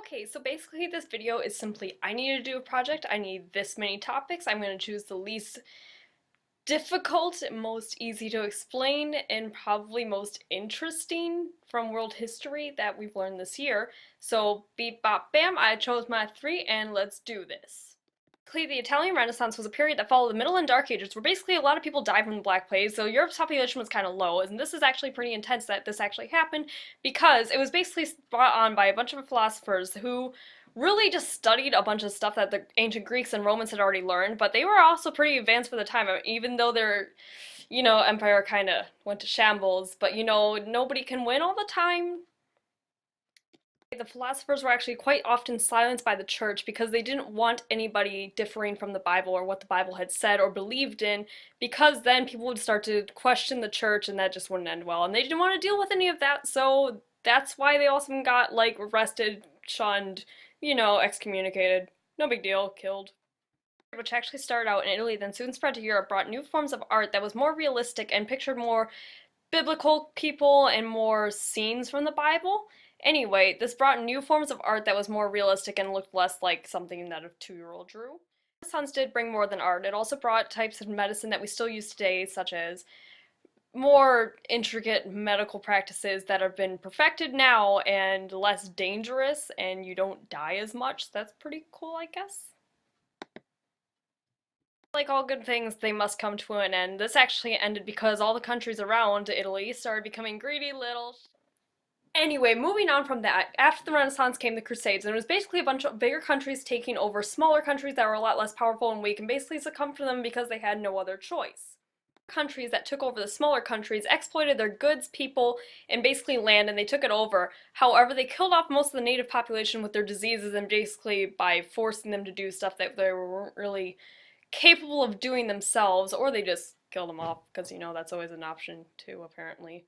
Okay, so basically this video is simply I need to do a project, I need this many topics, I'm going to choose the least difficult, most easy to explain, and probably most interesting from world history that we've learned this year. So beep bop bam, I chose my three and let's do this. The Italian Renaissance was a period that followed the Middle and Dark Ages where basically a lot of people died from the Black Plague, so Europe's population was kind of low, and this is actually pretty intense that this actually happened because it was basically brought on by a bunch of philosophers who really just studied a bunch of stuff that the ancient Greeks and Romans had already learned, but they were also pretty advanced for the time, even though their, empire kind of went to shambles, but nobody can win all the time. The philosophers were actually quite often silenced by the church because they didn't want anybody differing from the Bible or what the Bible had said or believed in, because then people would start to question the church and that just wouldn't end well. And they didn't want to deal with any of that, so that's why they also got, arrested, shunned, excommunicated. No big deal, killed. Which actually started out in Italy, then soon spread to Europe, brought new forms of art that was more realistic and pictured more biblical people and more scenes from the Bible. Anyway, this brought new forms of art that was more realistic and looked less like something that a 2-year-old drew. The Renaissance did bring more than art. It also brought types of medicine that we still use today, such as more intricate medical practices that have been perfected now and less dangerous, and you don't die as much. That's pretty cool, I guess. Like all good things, they must come to an end. This actually ended because all the countries around Italy started becoming greedy little. Anyway, moving on from that, after the Renaissance came the Crusades, and it was basically a bunch of bigger countries taking over smaller countries that were a lot less powerful and weak and basically succumbed to them because they had no other choice. Countries that took over the smaller countries exploited their goods, people, and basically land, and they took it over. However, they killed off most of the native population with their diseases and basically by forcing them to do stuff that they weren't really capable of doing themselves, or they just killed them off, because, that's always an option too, apparently.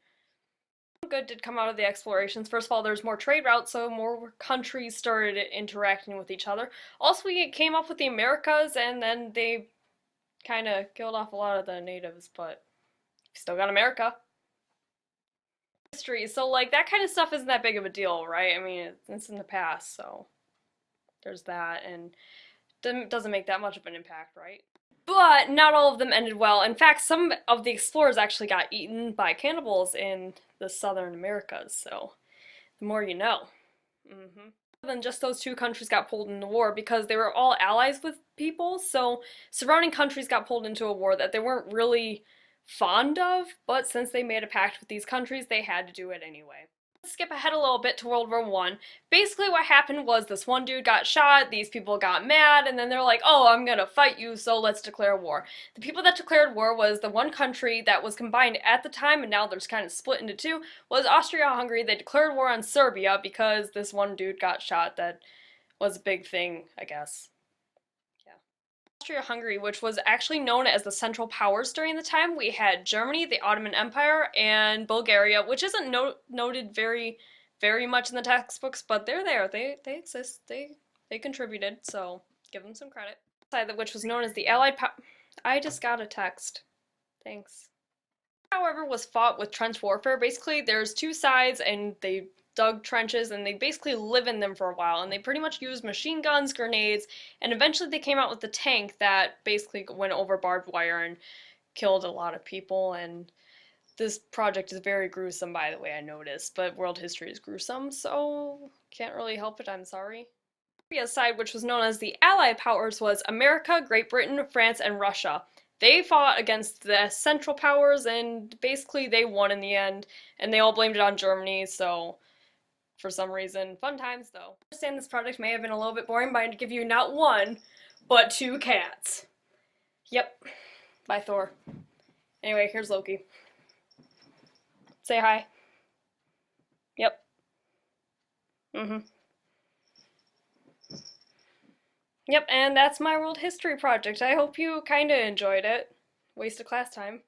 Good did come out of the explorations. First of all, there's more trade routes, so more countries started interacting with each other. Also, we came up with the Americas, and then they kind of killed off a lot of the natives, but still got America. History, so that kind of stuff isn't that big of a deal, right? I mean, it's in the past, so there's that, and it doesn't make that much of an impact, right? But not all of them ended well. In fact, some of the explorers actually got eaten by cannibals in the southern Americas, so the more you know. Then just those two countries got pulled into war because they were all allies with people, so surrounding countries got pulled into a war that they weren't really fond of, but since they made a pact with these countries, they had to do it anyway. Let's skip ahead a little bit to World War I. Basically what happened was this one dude got shot, these people got mad, and then they're like, oh, I'm gonna fight you, so let's declare war. The people that declared war was the one country that was combined at the time, and now there's kind of split into two, was Austria-Hungary. They declared war on Serbia because this one dude got shot. That was a big thing, I guess. Austria-Hungary, which was actually known as the Central Powers during the time. We had Germany, the Ottoman Empire, and Bulgaria, which isn't noted very much in the textbooks, but they're there. They exist. They contributed, so give them some credit. Which was known as the Allied I just got a text. Thanks. However, was fought with trench warfare. Basically, there's two sides, and they dug trenches, and they basically live in them for a while, and they pretty much used machine guns, grenades, and eventually they came out with the tank that basically went over barbed wire and killed a lot of people. And this project is very gruesome, by the way, I noticed, but world history is gruesome, so can't really help it, I'm sorry. The side, which was known as the Allied Powers, was America, Great Britain, France, and Russia. They fought against the Central Powers, and basically they won in the end, and they all blamed it on Germany, so for some reason. Fun times, though. I understand this project may have been a little bit boring, but I had to give you not one, but two cats. Yep. Bye, Thor. Anyway, here's Loki. Say hi. Yep. Yep, and that's my world history project. I hope you kinda enjoyed it. Waste of class time.